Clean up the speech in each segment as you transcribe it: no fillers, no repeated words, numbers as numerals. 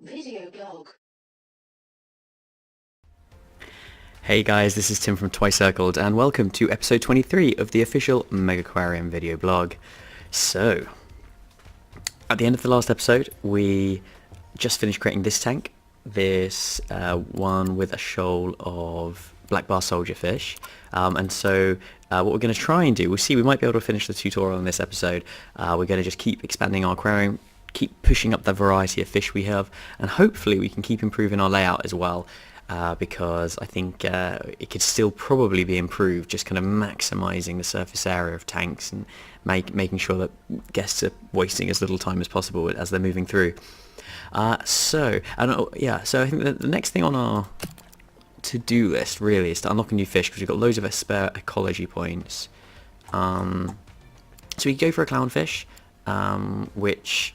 Video blog. Hey guys, this is Tim from Twice Circled, and welcome to episode 23 of the official Megaquarium video blog. So, at the end of the last episode, we just finished creating this tank, this one with a shoal of black bar soldier fish, and so what we're going to try and do, we'll see, we might be able to finish the tutorial in this episode. We're going to just keep expanding our aquarium, keep pushing up the variety of fish we have, and hopefully we can keep improving our layout as well. Because I think it could still probably be improved, just kind of maximising the surface area of tanks and making sure that guests are wasting as little time as possible as they're moving through. So I think the next thing on our to-do list really is to unlock a new fish, because we've got loads of spare ecology points. So we go for a clownfish, which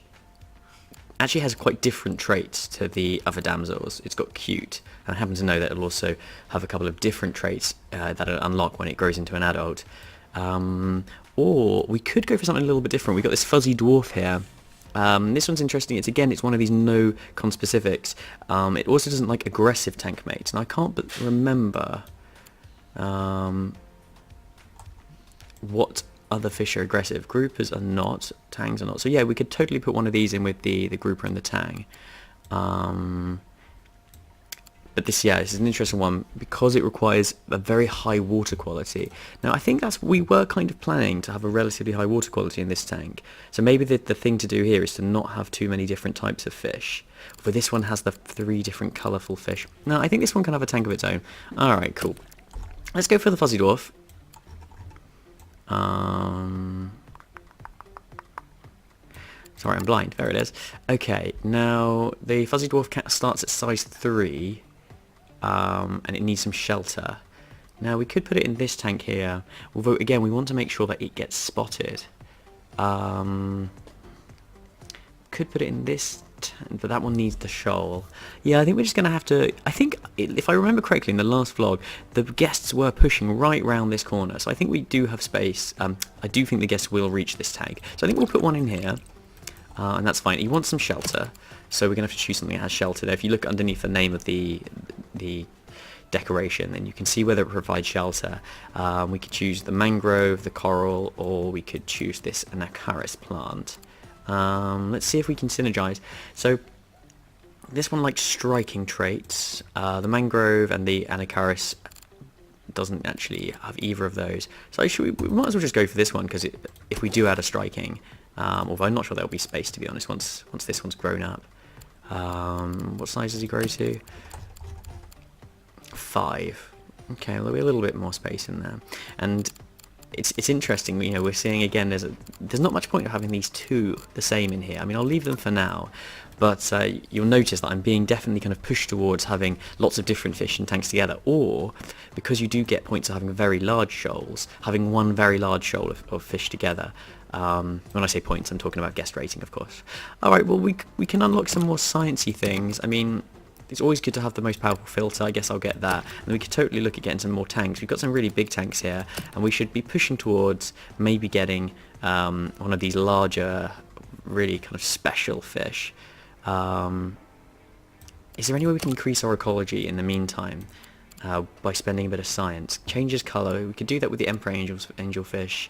actually has quite different traits to the other damsels. It's got cute, and I happen to know that it'll also have a couple of different traits that it'll unlock when it grows into an adult. Or we could go for something a little bit different. We've got this fuzzy dwarf here. This one's interesting. It's one of these no conspecifics. It also doesn't like aggressive tank mates, and I can't but remember what other fish are aggressive. Groupers are not, tangs are not. So yeah, we could totally put one of these in with the grouper and the tang. But this is an interesting one because it requires a very high water quality. Now I think we were kind of planning to have a relatively high water quality in this tank. So maybe the thing to do here is to not have too many different types of fish. But this one has the 3 different colourful fish. Now I think this one can have a tank of its own. Alright, cool. Let's go for the fuzzy dwarf. Sorry, I'm blind. There it is. Okay, now the fuzzy dwarf cat starts at size 3, and it needs some shelter. Now we could put it in this tank here, although again we want to make sure that it gets spotted. Could put it in this tank, but that one needs the shoal. Yeah, I think we're just going to have to... I think, if I remember correctly, in the last vlog, the guests were pushing right round this corner, so I think we do have space. I do think the guests will reach this tank, so I think we'll put one in here. And that's fine. You want some shelter, so we're going to have to choose something that has shelter. Now, if you look underneath the name of the decoration, then you can see whether it provides shelter. We could choose the mangrove, the coral, or we could choose this anacaris plant. Let's see if we can synergize. So this one likes striking traits. The mangrove and the anacaris doesn't actually have either of those. So actually, we might as well just go for this one, because if we do add a striking, although I'm not sure there'll be space, to be honest, once this one's grown up. What size does he grow to? 5. Okay, there'll be a little bit more space in there. And it's interesting, we're seeing again there's not much point of having these two the same in here. I mean, I'll leave them for now, but you'll notice that I'm being definitely kind of pushed towards having lots of different fish in tanks together, or because you do get points of having very large shoals, having one very large shoal of fish together. When I say points, I'm talking about guest rating, of course. Alright, well, we can unlock some more sciencey things. I mean, it's always good to have the most powerful filter. I guess I'll get that. And we could totally look at getting some more tanks. We've got some really big tanks here, and we should be pushing towards maybe getting one of these larger, really kind of special fish. Is there any way we can increase our ecology in the meantime by spending a bit of science? Changes colour. We could do that with the Emperor angelfish.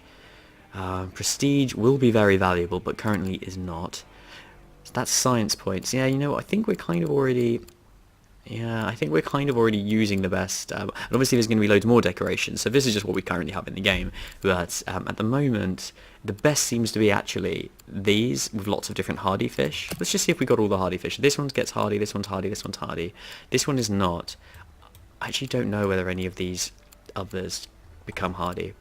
Prestige will be very valuable, but currently is not. So that's science points. Yeah, you know what? I think we're kind of already using the best. And obviously there's going to be loads more decorations, so this is just what we currently have in the game. But at the moment, the best seems to be actually these, with lots of different hardy fish. Let's just see if we got all the hardy fish. This one gets hardy, this one's hardy, this one's hardy. This one is not. I actually don't know whether any of these others become hardy.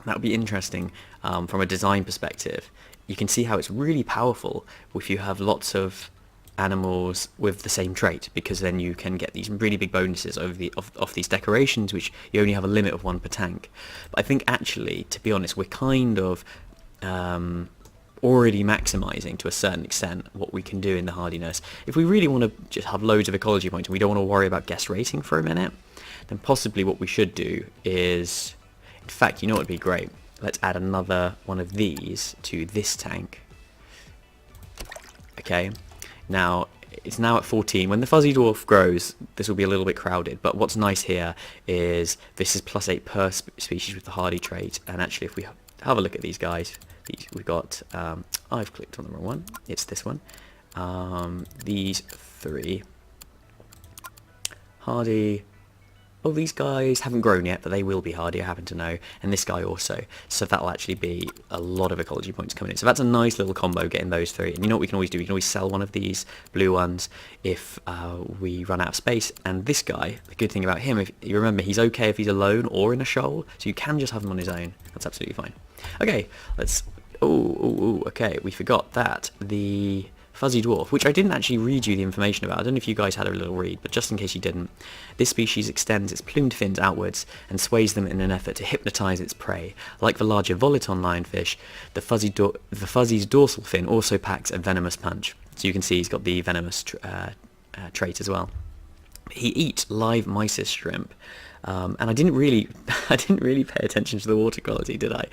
That would be interesting from a design perspective. You can see how it's really powerful if you have lots of animals with the same trait, because then you can get these really big bonuses off these decorations, which you only have a limit of 1 per tank. But I think actually, to be honest, we're kind of already maximising to a certain extent what we can do in the hardiness. If we really want to just have loads of ecology points and we don't want to worry about guest rating for a minute, then possibly what we should do is... In fact, you know what would be great? Let's add another one of these to this tank. Okay. Now, it's now at 14. When the fuzzy dwarf grows, this will be a little bit crowded, but what's nice here is this is +8 per species with the hardy trait, and actually if we have a look at these guys, we've got, I've clicked on the wrong one, it's this one, these 3, hardy. Oh, these guys haven't grown yet, but they will be hardy, I happen to know, and this guy also. So that'll actually be a lot of ecology points coming in. So that's a nice little combo, getting those 3. And you know what we can always do? We can always sell one of these blue ones if we run out of space. And this guy, the good thing about him, if you remember, he's okay if he's alone or in a shoal, so you can just have him on his own. That's absolutely fine. Okay, let's... okay, we forgot that. The fuzzy dwarf, which I didn't actually read you the information about. I don't know if you guys had a little read, but just in case you didn't, this species extends its plumed fins outwards and sways them in an effort to hypnotize its prey. Like the larger volaton lionfish, the fuzzy's dorsal fin also packs a venomous punch. So you can see he's got the venomous trait as well. He eats live mysis shrimp. And I didn't really pay attention to the water quality, did I?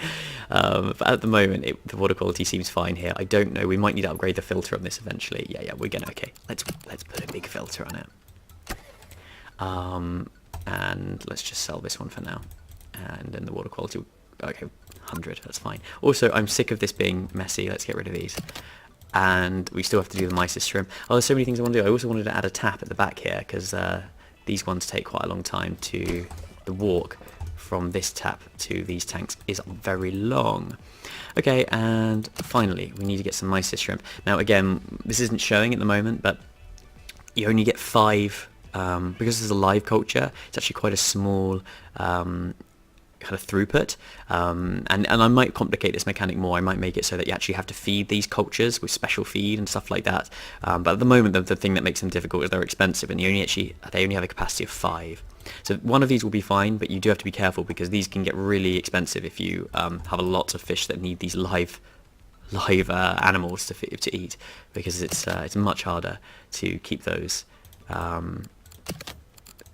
But at the moment, the water quality seems fine here. I don't know. We might need to upgrade the filter on this eventually. Yeah, we're gonna. Okay, let's put a big filter on it. And let's just sell this one for now. And then the water quality. Okay, 100. That's fine. Also, I'm sick of this being messy. Let's get rid of these. And we still have to do the mysis shrimp. Oh, there's so many things I want to do. I also wanted to add a tap at the back here because. These ones take quite a long time to... The walk from this tap to these tanks is very long. Okay, and finally, we need to get some mysis shrimp. Now, again, this isn't showing at the moment, but you only get 5... because this is a live culture, it's actually quite a small... kind of throughput, and I might complicate this mechanic more. I might make it so that you actually have to feed these cultures with special feed and stuff like that, but at the moment the thing that makes them difficult is they're expensive, and they only have a capacity of 5. So one of these will be fine, but you do have to be careful because these can get really expensive if you have a lot of fish that need these live animals to eat, because it's much harder to keep those.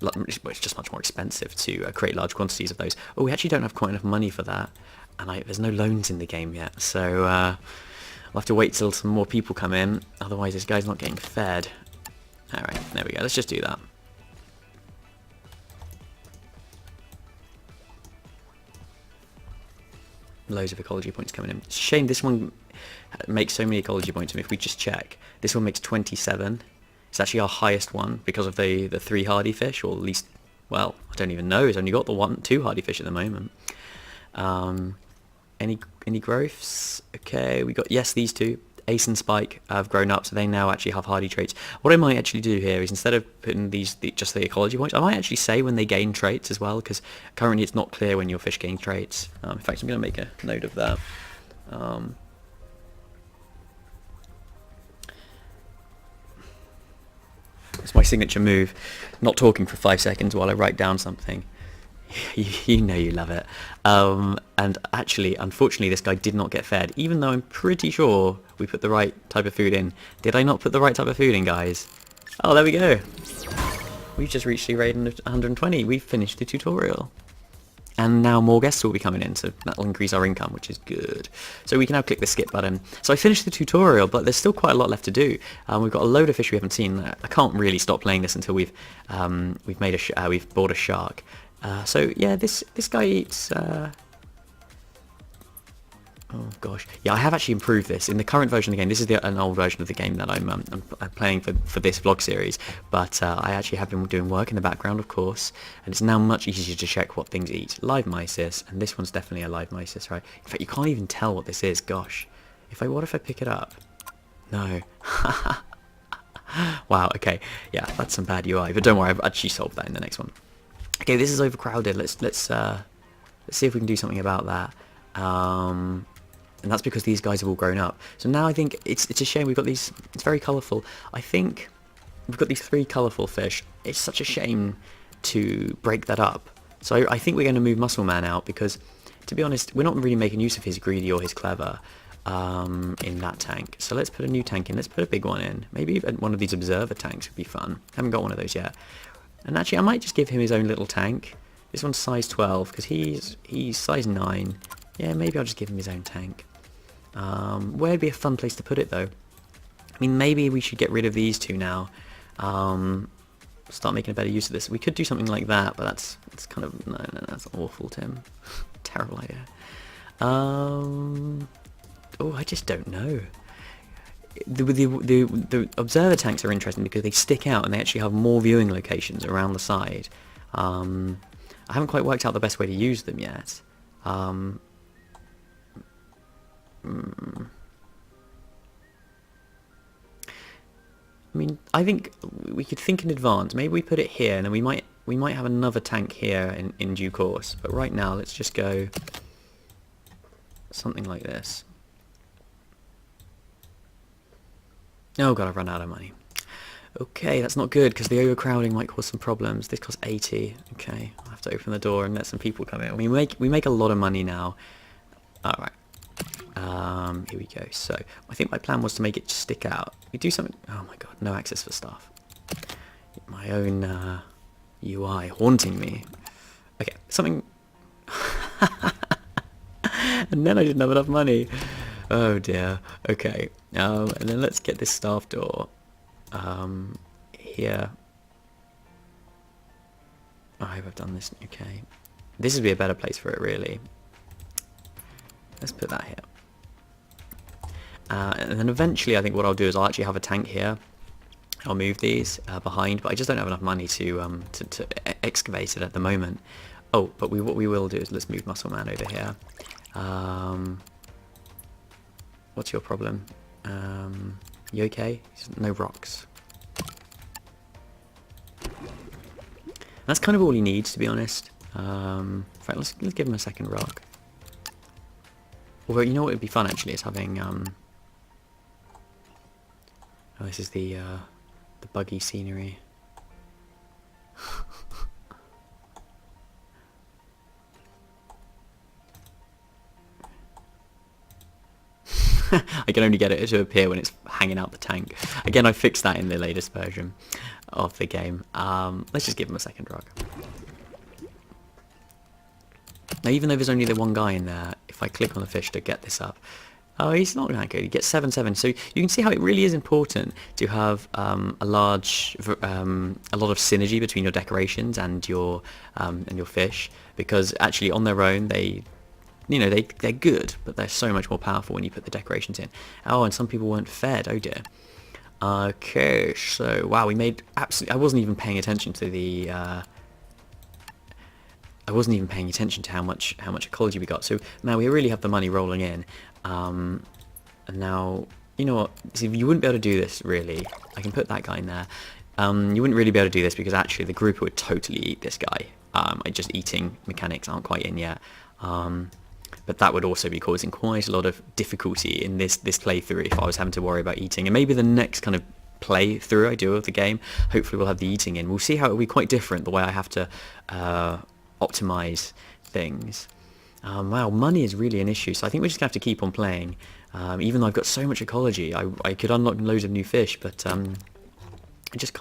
It's just much more expensive to create large quantities of those. Oh, we actually don't have quite enough money for that, and there's no loans in the game yet, so I'll have to wait till some more people come in, otherwise this guy's not getting fed. Alright, there we go, let's just do that. Loads of ecology points coming in. It's a shame this one makes so many ecology points, and if we just check, this one makes 27. It's actually our highest one because of the 3 hardy fish, or at least, well, I don't even know. It's only got the 2 hardy fish at the moment. Any growths? Okay, we got, yes, these 2. Ace and Spike have grown up, so they now actually have hardy traits. What I might actually do here is, instead of putting just the ecology points, I might actually say when they gain traits as well, because currently it's not clear when your fish gain traits. In fact, I'm going to make a note of that. It's my signature move, not talking for 5 seconds while I write down something. You know you love it. And actually, unfortunately, this guy did not get fed, even though I'm pretty sure we put the right type of food in. Did I not put the right type of food in, guys? Oh, there we go. We've just reached the rate of 120. We've finished the tutorial. And now more guests will be coming in, so that'll increase our income, which is good. So we can now click the skip button. So I finished the tutorial, but there's still quite a lot left to do. We've got a load of fish we haven't seen. I can't really stop playing this until we've bought a shark. So yeah, this guy eats. Oh gosh, yeah, I have actually improved this in the current version of the game. This is an old version of the game that I'm playing for this vlog series, but I actually have been doing work in the background, of course, and it's now much easier to check what things eat. Live mysis, and this one's definitely a live mysis, right? In fact, you can't even tell what this is. Gosh, what if I pick it up? No. Wow. Okay. Yeah, that's some bad UI, but don't worry, I've actually solved that in the next one. Okay, this is overcrowded. Let's see if we can do something about that. And that's because these guys have all grown up. So now I think it's a shame we've got these. It's very colourful. I think we've got these 3 colourful fish. It's such a shame to break that up. So I think we're going to move Muscle Man out because, to be honest, we're not really making use of his greedy or his clever in that tank. So let's put a new tank in. Let's put a big one in. Maybe one of these observer tanks would be fun. Haven't got one of those yet. And actually, I might just give him his own little tank. This one's size 12 because he's size 9. Yeah, maybe I'll just give him his own tank. Where'd be a fun place to put it though? I mean, maybe we should get rid of these two now. Start making a better use of this. We could do something like that, but that's kind of no, that's awful, Tim. Terrible idea. Oh, I just don't know. The observer tanks are interesting because they stick out and they actually have more viewing locations around the side. I haven't quite worked out the best way to use them yet. I mean, I think we could think in advance. Maybe we put it here, and then we might have another tank here in due course. But right now, let's just go something like this. Oh god, I've run out of money. Okay, that's not good, because the overcrowding might cause some problems. This costs 80. Okay, I'll have to open the door and let some people come in. We make a lot of money now. Alright. Here we go. So, I think my plan was to make it stick out. We do something... Oh my god, no access for stuff. My own UI haunting me. Okay, something... And then I didn't have enough money. Oh dear. Okay. And then let's get this staff door here. I hope I've done this. Okay. This would be a better place for it, really. Let's put that here. And then eventually I think what I'll do is I'll actually have a tank here. I'll move these behind, but I just don't have enough money to excavate it at the moment. Oh, but what we will do is let's move Muscle Man over here. What's your problem? You okay? No rocks. That's kind of all he needs, to be honest. In fact, let's give him a second rock. Although, you know what would be fun actually is having oh, this is the buggy scenery. I can only get it to appear when it's hanging out the tank. Again, I fixed that in the latest version of the game. Let's just give him a second rock. Now, even though there's only the one guy in there, if I click on the fish to get this up, oh, he's not that good. He gets 7/7. So you can see how it really is important to have a lot of synergy between your decorations and your fish, because actually on their own they're good, but they're so much more powerful when you put the decorations in. Oh, and some people weren't fed. Oh dear. Okay, so wow, we made absolutely. I wasn't even paying attention to the. I wasn't even paying attention to how much ecology we got. So now we really have the money rolling in. And now, you know what? See, you wouldn't be able to do this really. I can put that guy in there. You wouldn't really be able to do this because actually the group would totally eat this guy. Just eating mechanics aren't quite in yet. But that would also be causing quite a lot of difficulty in this playthrough if I was having to worry about eating. And maybe the next kind of playthrough I do of the game, hopefully we'll have the eating in. We'll see how it will be quite different, the way I have to optimize things. Wow, money is really an issue, so I think we're just going to have to keep on playing. Even though I've got so much ecology, I could unlock loads of new fish, but I just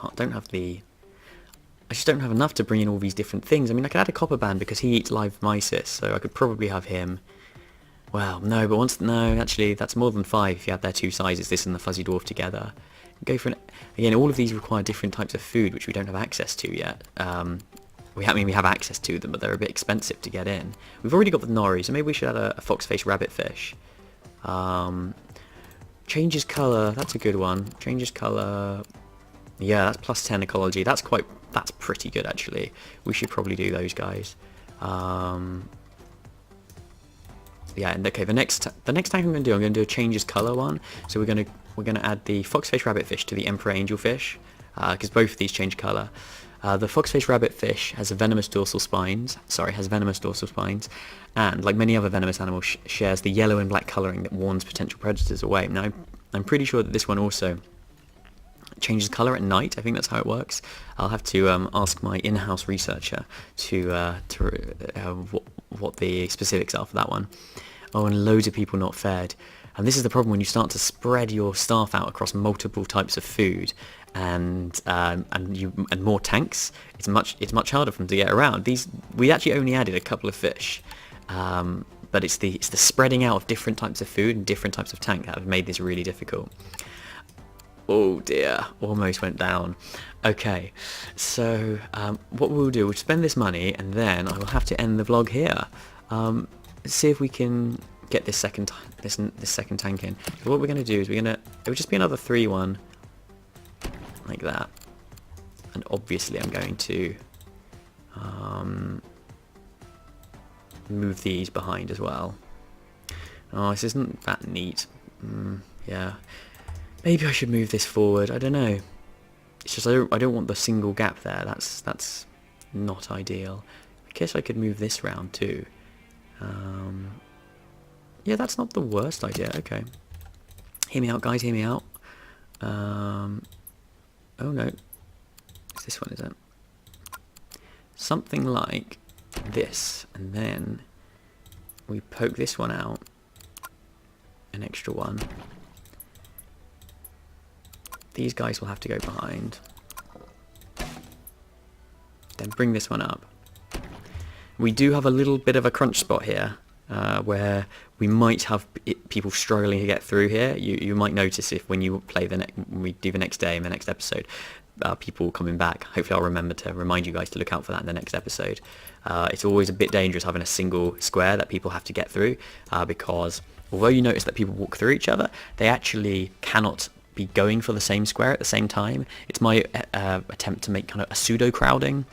don't have enough to bring in all these different things. I mean, I could add a copper band because he eats live mysis, so I could probably have him. Well, no, but actually, that's more than 5 if you add their 2 sizes, this and the fuzzy dwarf together. Go for again, all of these require different types of food, which we don't have access to yet. We have access to them, but they're a bit expensive to get in. We've already got the nori, so maybe we should add a fox-faced rabbitfish. Changes colour, that's a good one. Changes colour. Yeah, that's plus 10 ecology. That's pretty good actually. We should probably do those guys. Yeah, and okay, the next tank I'm going to do a changes colour one. So we're going to add the fox-faced rabbitfish to the emperor angelfish, because both of these change colour. The fox-faced rabbitfish has venomous dorsal spines, and like many other venomous animals, shares the yellow and black colouring that warns potential predators away. Now, I'm pretty sure that this one also changes colour at night. I think that's how it works. I'll have to ask my in-house researcher what the specifics are for that one. Oh, and loads of people not fed. And this is the problem when you start to spread your staff out across multiple types of food, and more tanks. It's much harder for them to get around. We actually only added a couple of fish, but it's the spreading out of different types of food and different types of tank that have made this really difficult. Oh dear, almost went down. Okay, so what we'll do, we'll spend this money, and then I will have to end the vlog here. Let's see if we can get this second tank in. So what we're going to do is it will just be another 3-1, like that. And obviously I'm going to move these behind as well. Oh, this isn't that neat. Yeah. Maybe I should move this forward. I don't know. It's just I don't want the single gap there. That's not ideal. I guess I could move this round too. Yeah, that's not the worst idea. Okay. Hear me out, guys. Hear me out. Oh no. It's this one, is it? Something like this, and then we poke this one out. An extra one. These guys will have to go behind. Then bring this one up. We do have a little bit of a crunch spot here, where we might have people struggling to get through here. You might notice if when you play when we do the next day in the next episode, people coming back. Hopefully I'll remember to remind you guys to look out for that in the next episode. It's always a bit dangerous having a single square that people have to get through, because although you notice that people walk through each other, they actually cannot be going for the same square at the same time. It's my attempt to make kind of a pseudo crowding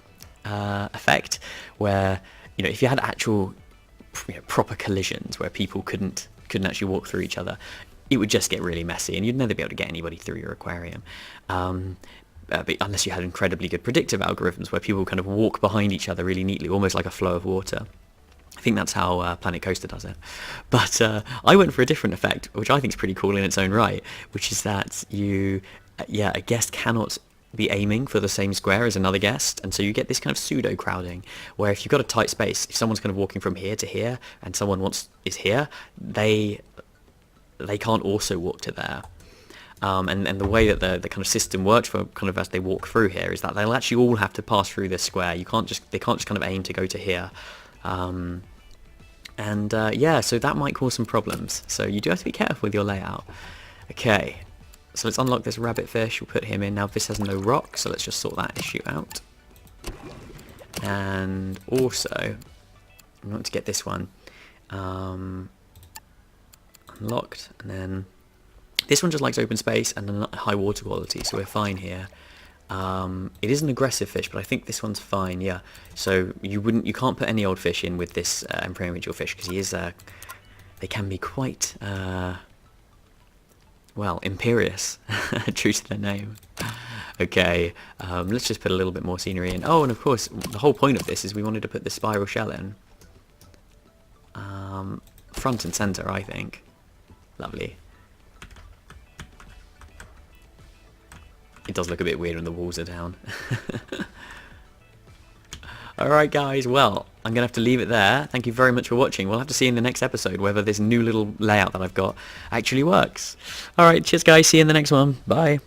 effect, where if you had actual proper collisions where people couldn't actually walk through each other, it would just get really messy, and you'd never be able to get anybody through your aquarium. But unless you had incredibly good predictive algorithms where people kind of walk behind each other really neatly, almost like a flow of water. I think that's how Planet Coaster does it. But I went for a different effect, which I think is pretty cool in its own right, which is that a guest cannot be aiming for the same square as another guest, and so you get this kind of pseudo crowding, where if you've got a tight space, if someone's kind of walking from here to here, and someone is here, they can't also walk to there. And the way that the kind of system works for kind of as they walk through here is that they'll actually all have to pass through this square. They can't just kind of aim to go to here. Yeah, so that might cause some problems. So you do have to be careful with your layout. Okay, so let's unlock this rabbit fish. We'll put him in. Now this has no rock, so let's just sort that issue out. And also, we want to get this one unlocked, and then this one just likes open space and a high water quality, so we're fine here. It is an aggressive fish, but I think this one's fine. Yeah. So you can't put any old fish in with this Emperor Angel fish, because he is they can be quite well, imperious, true to their name. Okay, let's just put a little bit more scenery in. Oh, and of course, the whole point of this is we wanted to put the spiral shell in. Front and center, I think. Lovely. It does look a bit weird when the walls are down. Alright guys, well, I'm going to have to leave it there. Thank you very much for watching. We'll have to see in the next episode whether this new little layout that I've got actually works. Alright, cheers guys, see you in the next one. Bye.